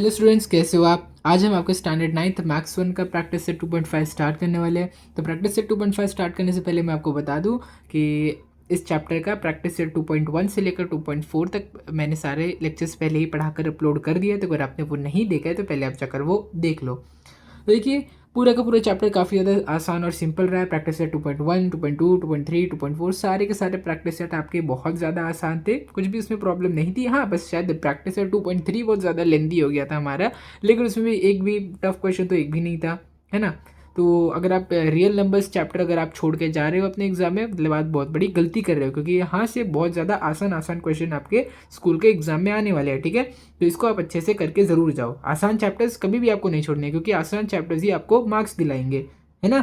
Hello students, कैसे हो आप। आज हम आपका स्टैंडर्ड 9th मैथ्स 1 का प्रैक्टिस सेट 2.5 स्टार्ट करने वाले हैं। तो प्रैक्टिस सेट 2.5 स्टार्ट करने से पहले मैं आपको बता दूं कि इस चैप्टर का प्रैक्टिस सेट 2.1 से लेकर 2.4 तक मैंने सारे लेक्चर्स पहले ही पढ़ाकर अपलोड कर दिया है। तो अगर आपने वो नहीं देखा है तो पहले आप जाकर वो देख लो। तो देखिए, पूरा का पूरा चैप्टर काफ़ी ज़्यादा आसान और सिंपल रहा है। प्रैक्टिस सेट 2.1, 2.2, 2.3, 2.4 सारे के सारे प्रैक्टिस सेट आपके बहुत ज़्यादा आसान थे, कुछ भी उसमें प्रॉब्लम नहीं थी। हाँ, बस शायद प्रैक्टिस सेट 2.3 बहुत ज़्यादा लेंदी हो गया था हमारा, लेकिन उसमें भी एक भी टफ क्वेश्चन तो एक भी नहीं था, है ना। तो अगर आप रियल नंबर्स चैप्टर अगर आप छोड़ के जा रहे हो अपने एग्जाम में, मतलब आप बहुत बड़ी गलती कर रहे हो, क्योंकि यहाँ से बहुत ज़्यादा आसान आसान क्वेश्चन आपके स्कूल के एग्जाम में आने वाले हैं। ठीक है, तो इसको आप अच्छे से करके ज़रूर जाओ। आसान चैप्टर्स कभी भी आपको नहीं छोड़ने, क्योंकि आसान चैप्टर्स ही आपको मार्क्स दिलाएंगे, है ना।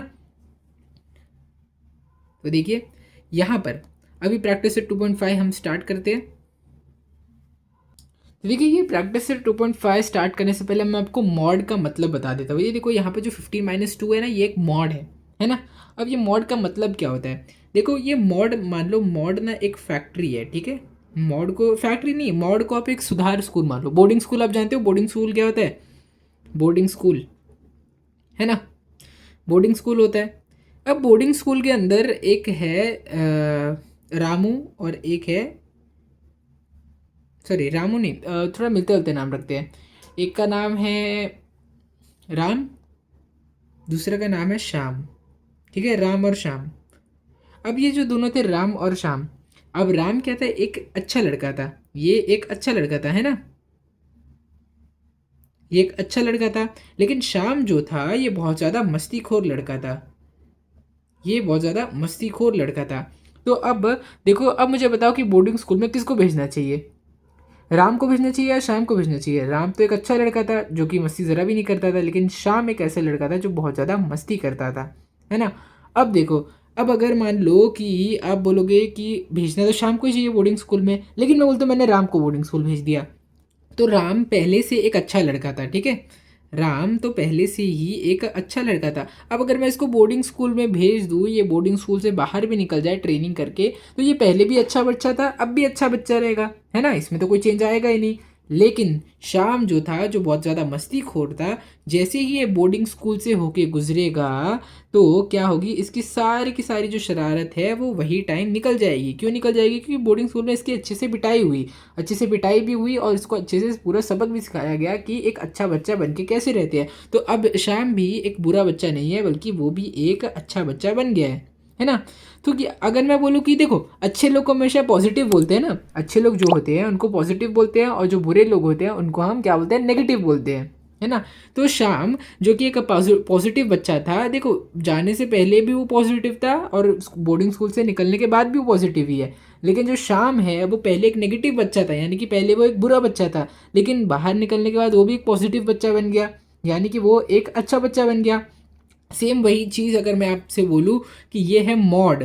तो देखिए यहाँ पर अभी प्रैक्टिस सेट 2.5 हम स्टार्ट करते हैं। तो देखिए, ये प्रैक्टिस सेट 2.5 स्टार्ट करने से पहले मैं आपको मॉड का मतलब बता देता हूँ। ये देखो, यहाँ पे जो 15-2 है ना, ये एक मॉड है ना। अब ये मॉड का मतलब क्या होता है, देखो ये मॉड, मान लो मॉड ना एक फैक्ट्री है, ठीक है। मॉड को फैक्ट्री नहीं, मॉड को आप एक सुधार स्कूल मान लो। बोर्डिंग स्कूल आप जानते हो, बोर्डिंग स्कूल क्या होता है, बोर्डिंग स्कूल, है ना। बोर्डिंग स्कूल होता है। अब बोर्डिंग स्कूल के अंदर एक है रामू और एक है, सॉरी रामू नहीं, थोड़ा मिलते जुलते नाम रखते हैं। एक का नाम है राम, दूसरे का नाम है श्याम, ठीक है, राम और श्याम। अब ये जो दोनों थे राम और श्याम, अब राम क्या था, एक अच्छा लड़का था, ये एक अच्छा लड़का था, है ना, ये एक अच्छा लड़का था। लेकिन श्याम जो था ये बहुत ज़्यादा मस्तीखोर लड़का था, ये बहुत ज़्यादा मस्तीखोर लड़का था। तो अब देखो, अब मुझे बताओ कि बोर्डिंग स्कूल में किसको भेजना चाहिए, राम को भेजना चाहिए या श्याम को भेजना चाहिए। राम तो एक अच्छा लड़का था जो कि मस्ती ज़रा भी नहीं करता था, लेकिन श्याम एक ऐसा लड़का था जो बहुत ज़्यादा मस्ती करता था, है ना। अब देखो, अब अगर मान लो कि आप बोलोगे कि भेजना तो शाम को ही चाहिए बोर्डिंग स्कूल में, लेकिन मैं बोलता हूँ मैंने राम को बोर्डिंग स्कूल भेज दिया, तो राम पहले से एक अच्छा लड़का था, ठीक है। राम तो पहले से ही एक अच्छा लड़का था। अब अगर मैं इसको बोर्डिंग स्कूल में भेज दूँ, ये बोर्डिंग स्कूल से बाहर भी निकल जाए ट्रेनिंग करके, तो ये पहले भी अच्छा बच्चा था, अब भी अच्छा बच्चा रहेगा, है ना, इसमें तो कोई चेंज आएगा ही नहीं। लेकिन श्याम जो था, जो बहुत ज़्यादा मस्तीखोर था, जैसे ही ये बोर्डिंग स्कूल से होके गुजरेगा तो क्या होगी, इसकी सारी की सारी जो शरारत है वो वही टाइम निकल जाएगी। क्यों निकल जाएगी, क्योंकि बोर्डिंग स्कूल में इसकी अच्छे से पिटाई हुई, अच्छे से पिटाई भी हुई और इसको अच्छे से पूरा सबक भी सिखाया गया कि एक अच्छा बच्चा बन के कैसे रहते हैं। तो अब श्याम भी एक बुरा बच्चा नहीं है, बल्कि वो भी एक अच्छा बच्चा बन गया है ना। तो अगर मैं बोलूँ कि देखो, अच्छे लोग को हमेशा पॉजिटिव बोलते हैं ना, अच्छे लोग जो होते हैं उनको पॉजिटिव बोलते हैं, और जो बुरे लोग होते हैं उनको हम क्या बोलते हैं, नेगेटिव बोलते हैं, है ना। तो श्याम जो कि एक पॉजिटिव बच्चा था, देखो जाने से पहले भी वो पॉजिटिव था और बोर्डिंग स्कूल से निकलने के बाद भी वो पॉजिटिव ही है। लेकिन जो श्याम है वो पहले एक नेगेटिव बच्चा था, यानी कि पहले वो एक बुरा बच्चा था, लेकिन बाहर निकलने के बाद वो भी एक पॉजिटिव बच्चा बन गया, यानी कि वो एक अच्छा बच्चा बन गया। सेम वही चीज़ अगर मैं आपसे बोलूँ कि ये है मॉड,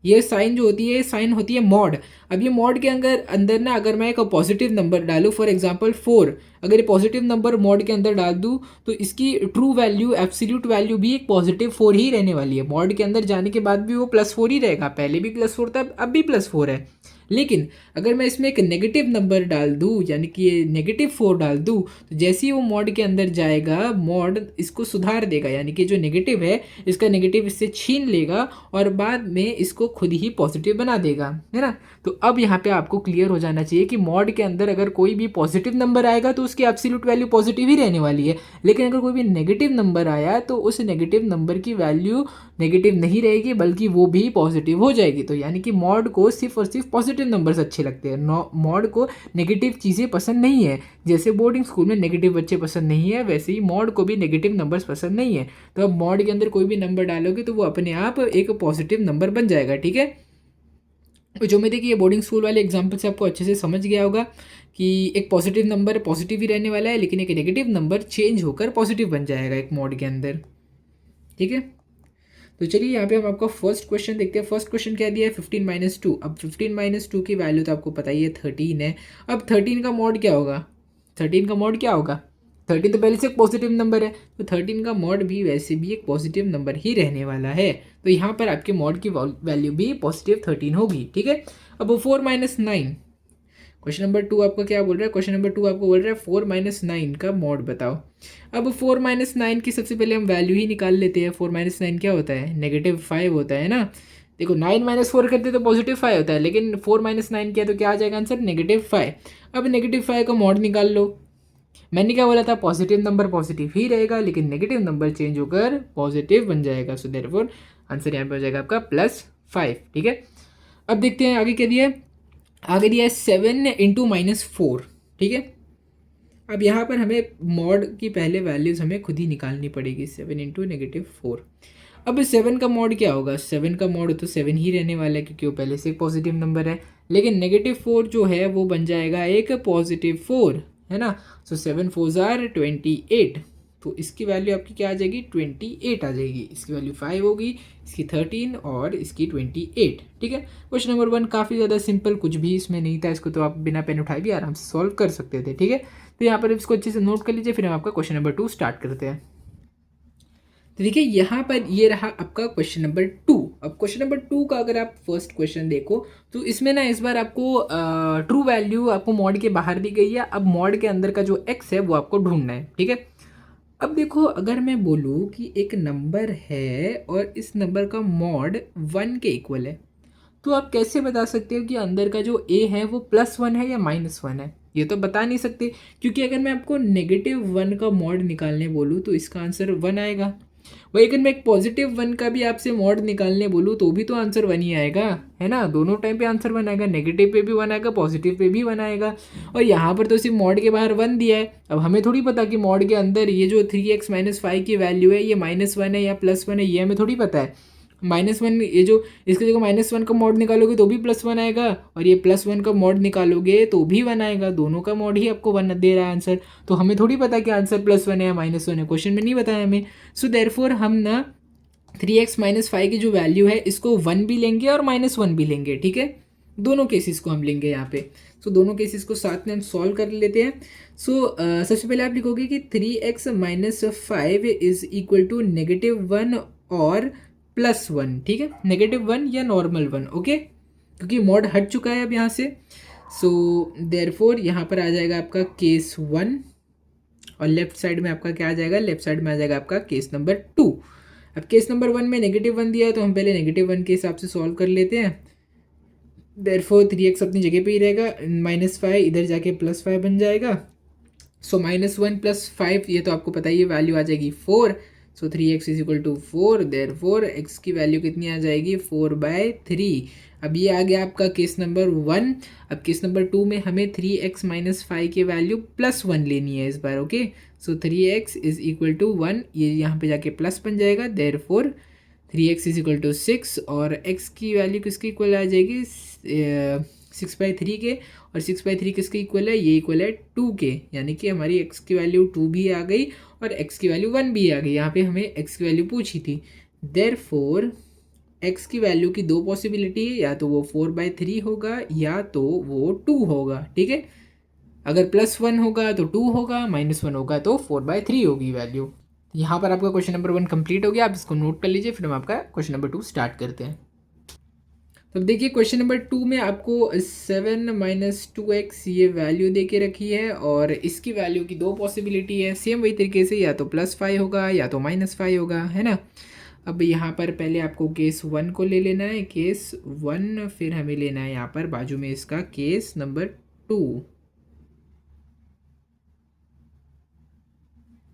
ये साइन जो होती है, साइन होती है मॉड। अब ये मॉड के अंदर अंदर ना, अगर मैं एक पॉजिटिव नंबर डालूँ, फॉर एग्जांपल 4, अगर ये पॉजिटिव नंबर मॉड के अंदर डाल दूँ तो इसकी ट्रू वैल्यू, एब्सोल्यूट वैल्यू भी एक पॉजिटिव 4 ही रहने वाली है। मॉड के अंदर जाने के बाद भी वो +4 ही रहेगा, पहले भी +4 था, अब भी +4 है। लेकिन अगर मैं इसमें एक नेगेटिव नंबर डाल दूँ, यानी कि ये -4 डाल दूँ, तो जैसे ही वो मॉड के अंदर जाएगा, मॉड इसको सुधार देगा, यानी कि जो नेगेटिव है इसका नेगेटिव इससे छीन लेगा और बाद में इसको खुद ही पॉजिटिव बना देगा, है ना। तो अब यहाँ पे आपको क्लियर हो जाना चाहिए कि मॉड के अंदर अगर कोई भी पॉजिटिव नंबर आएगा तो उसकी एब्सोल्यूट वैल्यू पॉजिटिव ही रहने वाली है, लेकिन अगर कोई भी नेगेटिव नंबर आया तो उस नेगेटिव नंबर की वैल्यू नेगेटिव नहीं रहेगी, बल्कि वो भी पॉजिटिव हो जाएगी। तो यानी कि मॉड को सिर्फ और सिर्फ पॉजिटिव नंबर्स अच्छे लगते हैं, मॉड को नेगेटिव चीज़ें पसंद नहीं है। जैसे बोर्डिंग स्कूल में नेगेटिव बच्चे पसंद नहीं है, वैसे ही मॉड को भी नेगेटिव नंबर्स पसंद नहीं है। तो अब मॉड के अंदर कोई भी नंबर डालोगे तो वो अपने आप एक पॉजिटिव नंबर बन जाएगा, ठीक है। तो जो मैं देखिए ये बोर्डिंग स्कूल वाले एग्जाम्पल से आपको अच्छे से समझ गया होगा कि एक पॉजिटिव नंबर पॉजिटिव ही रहने वाला है, लेकिन एक नेगेटिव नंबर चेंज होकर पॉजिटिव बन जाएगा एक मॉड के अंदर, ठीक है। तो चलिए यहाँ पे हम आपका फर्स्ट क्वेश्चन देखते हैं। फर्स्ट क्वेश्चन क्या दिया है, 15-2। अब 15-2 की वैल्यू तो आपको पता ही है 13 है। अब 13 का मॉड क्या होगा, 13 का मॉड क्या होगा, 13 तो पहले से एक पॉजिटिव नंबर है, तो 13 का मॉड भी वैसे भी एक पॉजिटिव नंबर ही रहने वाला है। तो यहाँ पर आपके मॉड की वैल्यू भी +13 होगी, ठीक है। अब 4 - 9, क्वेश्चन नंबर 2 आपका क्या बोल रहा है, क्वेश्चन नंबर 2 आपको बोल रहा है 4 माइनस 9 का मॉड बताओ। अब 4 माइनस 9 की सबसे पहले हम वैल्यू ही निकाल लेते हैं। 4 माइनस 9 क्या होता है, -5 होता है ना। देखो 9 माइनस 4 करते तो +5 होता है, लेकिन 4 माइनस 9 किया तो क्या आ जाएगा आंसर, -5। अब -5 का मॉड निकाल लो। मैंने क्या बोला था, पॉजिटिव नंबर पॉजिटिव ही रहेगा, लेकिन नेगेटिव नंबर चेंज होकर पॉजिटिव बन जाएगा। सो देयरफॉर आंसर यहाँ पे हो जाएगा आपका +5। ठीक है, अब देखते हैं आगे क्या दिया है। आगे दिया है 7 इंटू -4। ठीक है, अब यहाँ पर हमें मॉड की पहले वैल्यूज़ हमें खुद ही निकालनी पड़ेगी। 7 इंटू -4। अब 7 का मॉड क्या होगा, 7 का मॉड तो 7 ही रहने वाला है, क्योंकि वो पहले से एक पॉजिटिव नंबर है। लेकिन -4 जो है वो बन जाएगा एक +4, है ना। सो 7 4 आर 28। तो इसकी वैल्यू आपकी क्या आ जाएगी, 28 आ जाएगी। इसकी वैल्यू 5 होगी, इसकी 13 और इसकी 28। ठीक है, क्वेश्चन नंबर 1 काफ़ी ज़्यादा सिंपल, कुछ भी इसमें नहीं था। इसको तो आप बिना पेन उठाए भी आराम से सॉल्व कर सकते थे। ठीक है, तो यहाँ पर इसको अच्छे से नोट कर लीजिए, फिर हम आपका क्वेश्चन नंबर 2 स्टार्ट करते हैं। तो देखिए यहाँ पर ये रहा आपका क्वेश्चन नंबर 2। अब क्वेश्चन नंबर 2 का अगर आप फर्स्ट क्वेश्चन देखो तो इसमें ना इस बार आपको ट्रू वैल्यू आपको मॉड के बाहर दी गई है। अब मॉड के अंदर का जो एक्स है वो आपको ढूंढना है। ठीक है, अब देखो अगर मैं बोलूँ कि एक नंबर है और इस नंबर का मॉड 1 के इक्वल है, तो आप कैसे बता सकते हो कि अंदर का जो ए है वो +1 है या -1 है। ये तो बता नहीं सकते, क्योंकि अगर मैं आपको -1 का मॉड निकालने बोलूँ तो इसका आंसर 1 आएगा। वही अगर मैं एक +1 का भी आपसे मॉड निकालने बोलूँ तो भी तो आंसर 1 ही आएगा, है ना। दोनों टाइम पे आंसर 1 आएगा, नेगेटिव पे भी 1 आएगा, पॉजिटिव पे भी 1 आएगा। और यहाँ पर तो सिर्फ मॉड के बाहर 1 दिया है। अब हमें थोड़ी पता कि मॉड के अंदर ये जो 3x - 5 की वैल्यू है ये -1 है या +1 है, ये हमें थोड़ी पता है। -1 ये जो इसके जगह -1 का मॉड निकालोगे तो भी +1 आएगा, और ये +1 का मॉड निकालोगे तो भी 1 आएगा। दोनों का मॉड ही आपको 1 दे रहा है आंसर। तो हमें थोड़ी पता कि आंसर +1 है या -1 है, क्वेश्चन में नहीं बताया हमें। सो देयरफॉर हम ना 3x - 5 की जो वैल्यू है इसको 1 भी लेंगे और -1 भी लेंगे। ठीक है, दोनों केसेस को हम लेंगे यहाँ पे। सो दोनों केसेस को साथ में हम सॉल्व कर लेते हैं। सो सबसे पहले आप लिखोगे कि 3x - 5 इज इक्वल टू -1 और +1। ठीक है, -1 या नॉर्मल 1। ओके, क्योंकि मॉड हट चुका है अब यहाँ से। सो देयरफॉर यहाँ पर आ जाएगा आपका केस 1, और लेफ्ट साइड में आपका क्या आ जाएगा, लेफ्ट साइड में आ जाएगा आपका केस नंबर 2। अब केस नंबर 1 में -1 दिया है तो हम पहले -1 के हिसाब से सॉल्व कर लेते हैं। देयरफॉर 3x अपनी जगह पे ही रहेगा, -5 इधर जाके +5 बन जाएगा। सो -1 + 5 ये तो आपको पता ही है, वैल्यू आ जाएगी 4। So 3x is equal to 4। Therefore x की वैल्यू कितनी आ जाएगी, 4/3। अब ये आ गया आपका केस नंबर 1। अब केस नंबर 2 में हमें 3x - 5 की वैल्यू +1 लेनी है इस बार। Okay, so 3x is equal to 1, ये यहाँ पे जाके प्लस बन जाएगा। Therefore 3x is equal to 6, और x की वैल्यू किसके इक्वल आ जाएगी, 6/3 के। और 6/3 किसके इक्वल है, ये इक्वल है 2 के, यानी कि हमारी x की वैल्यू 2 भी आ गई और x की वैल्यू 1 भी आ गई। यहाँ पे हमें x की वैल्यू पूछी थी। देयरफॉर x की वैल्यू की दो पॉसिबिलिटी है, या तो वो 4/3 होगा या तो वो 2 होगा। ठीक है, अगर +1 होगा तो 2 होगा, -1 होगा तो 4/3 होगी वैल्यू। यहाँ पर आपका क्वेश्चन नंबर 1 कंप्लीट हो गया। आप इसको नोट कर लीजिए, फिर हम आपका क्वेश्चन नंबर 2 स्टार्ट करते हैं। तो अब देखिए क्वेश्चन नंबर 2 में आपको 7 - 2x ये वैल्यू दे के रखी है, और इसकी वैल्यू की दो पॉसिबिलिटी है। सेम वही तरीके से, या तो +5 होगा या तो -5 होगा, है ना। अब यहाँ पर पहले आपको केस 1 को ले लेना है, केस 1, फिर हमें लेना है यहाँ पर बाजू में इसका केस नंबर 2।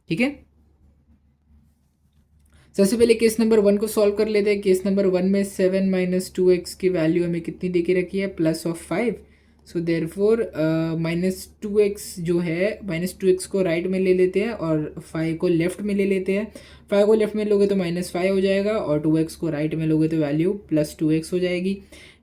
ठीक है, सबसे पहले केस नंबर 1 को सॉल्व कर लेते हैं। केस नंबर 1 में 7 - 2x की वैल्यू हमें कितनी दे के रखी है, +5। सो देयरफॉर -2x जो है, -2x को राइट में ले लेते हैं और 5 को लेफ्ट में ले लेते हैं। 5 को लेफ्ट में लोगे तो -5 हो जाएगा, और 2x को राइट में लोगे तो वैल्यू +2x हो जाएगी,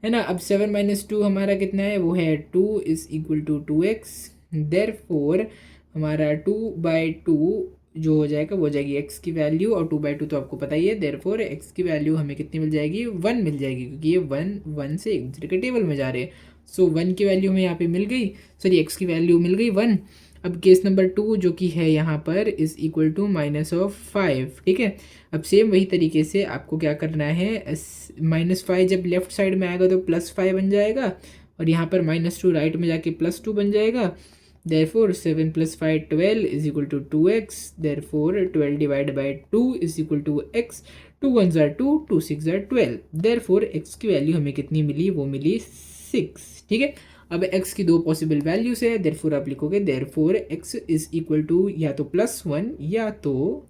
है ना। अब 7 - 2 हमारा कितना है, वो है 2 is equal to 2x। Therefore हमारा 2/2 जो हो जाएगा वो हो जाएगी x की वैल्यू, और 2/2 तो आपको पता ही है। देयरफॉर x की वैल्यू हमें कितनी मिल जाएगी, 1 मिल जाएगी, क्योंकि ये 1 से एक दूसरे के टेबल में जा रहे हैं। सो 1 की वैल्यू हमें यहाँ पे मिल गई, सॉरी x की वैल्यू मिल गई 1। अब केस नंबर 2 जो कि है यहाँ पर इज इक्वल टू -5। ठीक है, अब सेम वही तरीके से आपको क्या करना है, -5 जब लेफ्ट साइड में आएगा तो +5 बन जाएगा, और यहाँ पर -2 राइट में जाके +2 बन जाएगा। Therefore 7 + 5 12 is equal to 2x। Therefore 12 divide by 2 is equal to x। 2 1 ज़ार 2, 2 6 ज़ार 12। देयरफॉर x की वैल्यू हमें कितनी मिली, वो मिली 6। ठीक है, अब x की दो पॉसिबल वैल्यूज है, देयरफॉर आप लिखोगे therefore x is equal to या तो +1 या तो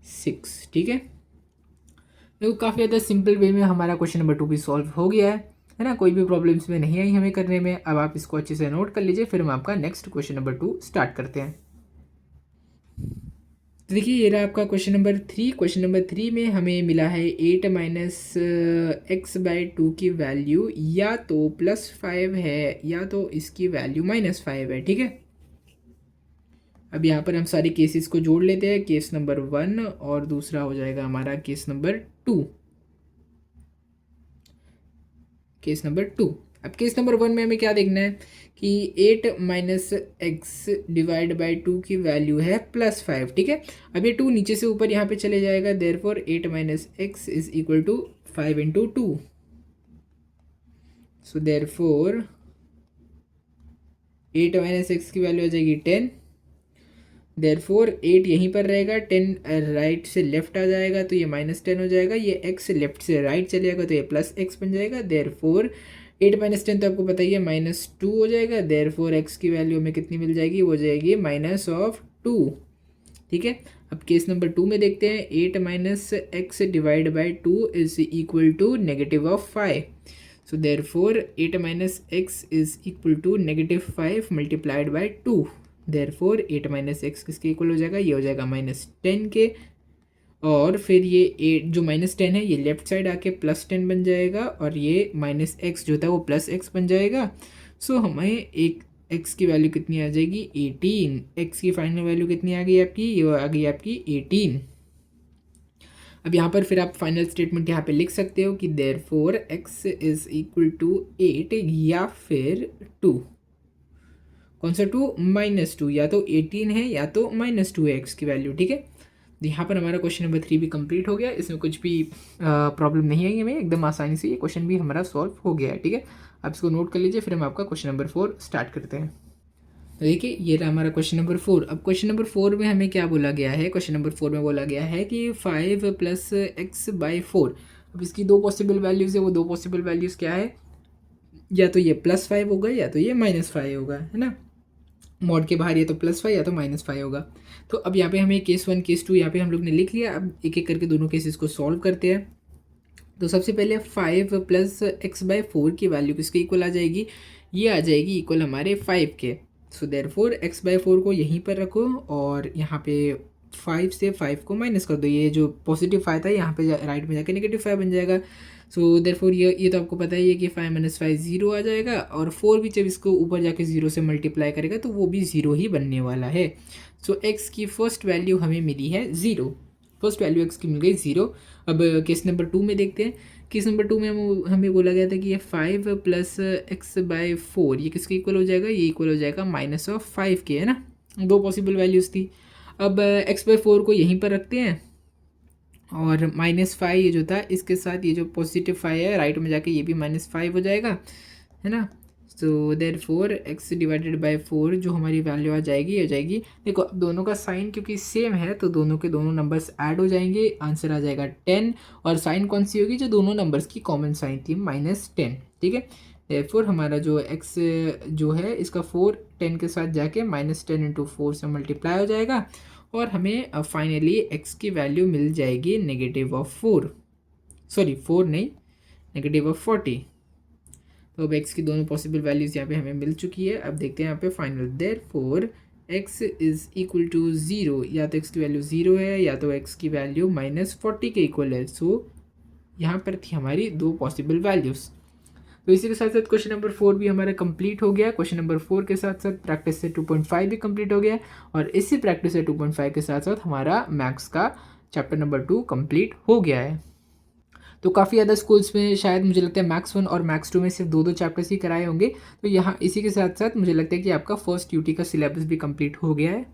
6। ठीक है, देखो काफ़ी ज़्यादा सिंपल वे में हमारा क्वेश्चन नंबर 2 भी सॉल्व हो गया है ना, कोई भी प्रॉब्लम्स में नहीं आई हमें करने में। अब आप इसको अच्छे से नोट कर लीजिए, फिर हम आपका नेक्स्ट क्वेश्चन नंबर 2 स्टार्ट करते हैं। तो देखिए ये रहा आपका क्वेश्चन नंबर 3। क्वेश्चन नंबर 3 में हमें मिला है 8 - x/2 की वैल्यू या तो +5 है या तो इसकी वैल्यू -5 है। ठीक है, अब यहाँ पर हम सारे केसेस को जोड़ लेते हैं। केस नंबर 1 और दूसरा हो जाएगा हमारा केस नंबर 2। केस नंबर 2, अब केस नंबर 1 में हमें क्या देखना है कि 8 - x डिवाइड बाई 2 की वैल्यू है +5। ठीक है, अब ये 2 नीचे से ऊपर यहाँ पे चले जाएगा। Therefore 8 - x is equal to 5 × 2। So therefore 8 - x की वैल्यू आ जाएगी 10। देयरफॉर 8 यहीं पर रहेगा, 10 राइट से लेफ्ट आ जाएगा तो ये -10 हो जाएगा, ये x लेफ्ट से राइट चले जाएगा तो ये +x बन जाएगा। देयरफॉर 8 - 10 तो आपको पता ही है -2 हो जाएगा। देयरफॉर x की वैल्यू हमें कितनी मिल जाएगी, वो जाएगी -2। ठीक है, अब केस नंबर 2 में देखते हैं। 8 - x divide by 2 is equal to -5। So therefore 8 - x is equal to -5 multiplied by 2। Therefore 8 - x किसके इक्वल हो जाएगा, ये हो जाएगा -10 के। और फिर ये 8 जो -10 है ये लेफ्ट साइड आके +10 बन जाएगा और ये -x जो था वो +x बन जाएगा। सो हमें एक x की वैल्यू कितनी आ जाएगी, 18। x की फाइनल वैल्यू कितनी आ गई आपकी, ये आ गई आपकी 18। अब यहाँ पर फिर आप फाइनल स्टेटमेंट यहाँ पे लिख सकते हो कि therefore x is equal to 8 या फिर 2। कौन सा 2, -2, या तो 18 है या तो -2 है x की वैल्यू। ठीक है, यहाँ पर हमारा क्वेश्चन नंबर 3 भी कंप्लीट हो गया, इसमें कुछ भी प्रॉब्लम नहीं आई हमें, एकदम आसानी से ये क्वेश्चन भी हमारा सॉल्व हो गया है। ठीक है, आप इसको नोट कर लीजिए, फिर हम आपका क्वेश्चन नंबर 4 स्टार्ट करते हैं। तो देखिए ये रहा हमारा क्वेश्चन नंबर 4। अब क्वेश्चन नंबर 4 में हमें क्या बोला गया है, क्वेश्चन नंबर 4 में बोला गया है कि 5 + x/4। अब इसकी दो पॉसिबल वैल्यूज़ है, वो दो पॉसिबल वैल्यूज़ क्या है, या तो ये +5 होगा या तो ये -5 होगा, है ना। मॉड के बाहर या तो +5 या तो -5 होगा। तो अब यहाँ पे हमें केस 1 केस 2 यहाँ पे हम लोग ने लिख लिया। अब एक एक करके दोनों केसेस को सॉल्व करते हैं। तो सबसे पहले 5 + x/4 की वैल्यू किसके इक्वल आ जाएगी, ये आ जाएगी इक्वल हमारे 5 के। सो देयरफॉर x/4 को यहीं पर रखो और यहाँ पे 5 से 5 को माइनस कर दो। ये जो पॉजिटिव 5 था यहाँ पे राइट में जाके -5 बन जाएगा। सो देयरफॉर ये तो आपको पता ही है कि 5 - 5 0 आ जाएगा और 4 भी जब इसको ऊपर जाके 0 से मल्टीप्लाई करेगा तो वो भी 0 ही बनने वाला है। सो x की फर्स्ट वैल्यू हमें मिली है 0। फर्स्ट वैल्यू x की मिल गई 0। अब केस नंबर 2 में देखते हैं। केस नंबर 2 में हमें बोला गया था कि ये 5 + x/4 ये किसके इक्वल हो जाएगा, ये इक्वल हो जाएगा -5 के, है ना। दो पॉसिबल वैल्यूज़ थी। अब x/4 को यहीं पर रखते हैं और -5 ये जो था इसके साथ ये जो पॉजिटिव 5 है राइट में जाके ये भी -5 हो जाएगा, है ना। So therefore x divided by 4 जो हमारी वैल्यू आ जाएगी। देखो अब दोनों का साइन क्योंकि सेम है तो दोनों के दोनों नंबर्स ऐड हो जाएंगे, आंसर आ जाएगा 10। और साइन कौन सी होगी, जो दोनों नंबर्स की कॉमन साइन थी, -10। ठीक है, देयरफॉर हमारा जो x जो है इसका 4 10 के साथ जाके -10 × 4 से मल्टीप्लाई हो जाएगा और हमें फाइनली x की वैल्यू मिल जाएगी -4, सॉरी 4 नहीं, -40। तो अब x की दोनों पॉसिबल वैल्यूज़ यहाँ पे हमें मिल चुकी है। अब देखते हैं यहाँ पे final. Therefore x is equal to 0, या तो x की वैल्यू 0 है या तो x की वैल्यू -40 के इक्वल है। सो यहाँ पर थी हमारी दो पॉसिबल वैल्यूज़। तो इसी के साथ साथ क्वेश्चन नंबर 4 भी हमारा कंप्लीट हो गया। क्वेश्चन नंबर 4 के साथ साथ प्रैक्टिस से 2.5 भी कंप्लीट हो गया और इसी प्रैक्टिस से 2.5 के साथ साथ हमारा मैथ्स का चैप्टर नंबर 2 कंप्लीट हो गया है। तो काफ़ी ज़्यादा स्कूल्स में शायद मुझे लगता है मैथ्स 1 और मैथ्स 2 में सिर्फ दो चैप्टर्स ही कराए होंगे। तो यहाँ इसी के साथ साथ मुझे लगता है कि आपका फर्स्ट यूटी का सिलेबस भी कंप्लीट हो गया है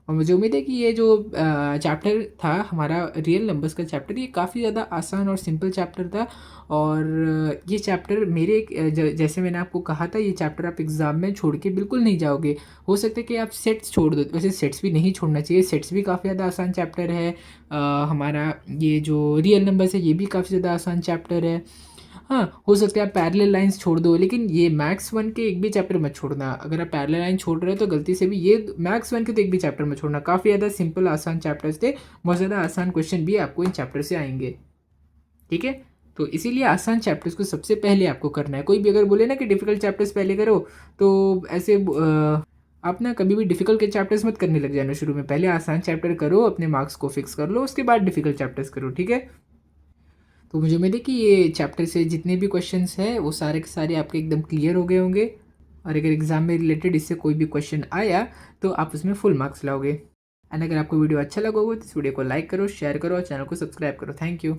और मुझे उम्मीद है कि ये जो चैप्टर था हमारा रियल नंबर्स का चैप्टर, ये काफ़ी ज़्यादा आसान और सिंपल चैप्टर था। और ये चैप्टर मेरे जैसे मैंने आपको कहा था, ये चैप्टर आप एग्ज़ाम में छोड़ के बिल्कुल नहीं जाओगे। हो सकता है कि आप सेट्स छोड़ दो, वैसे सेट्स भी नहीं छोड़ना चाहिए, सेट्स भी काफ़ी ज़्यादा आसान चैप्टर है। हमारा ये जो रियल नंबर्स है ये भी काफ़ी ज़्यादा आसान चैप्टर है। हाँ, हो सकता है आप पैरेलल लाइन्स छोड़ दो, लेकिन ये मैथ्स 1 के एक भी चैप्टर मत छोड़ना। अगर आप पैरेलल लाइन छोड़ रहे हो तो गलती से भी ये मैथ्स 1 के तो एक भी चैप्टर मत छोड़ना। काफ़ी ज़्यादा सिंपल आसान चैप्टर्स थे, बहुत ज़्यादा आसान क्वेश्चन भी आपको इन चैप्टर से आएंगे। ठीक है, तो इसीलिए आसान चैप्टर्स को सबसे पहले आपको करना है। कोई भी अगर बोले ना कि डिफ़िकल्ट चैप्टर्स पहले करो, तो ऐसे आप ना कभी भी डिफ़िकल्ट के चैप्टर्स मत करने लग जाना शुरू में। पहले आसान चैप्टर करो, अपने मार्क्स को फिक्स कर लो, उसके बाद डिफ़िकल्ट चैप्टर्स करो। ठीक है, तो मुझे उम्मीद है कि ये चैप्टर से जितने भी क्वेश्चंस हैं वो सारे के सारे आपके एकदम क्लियर हो गए होंगे। और अगर एग्ज़ाम में रिलेटेड इससे कोई भी क्वेश्चन आया तो आप उसमें फुल मार्क्स लाओगे। एंड अगर आपको वीडियो अच्छा लगा हो तो इस वीडियो को लाइक करो, शेयर करो और चैनल को सब्सक्राइब करो। Thank you.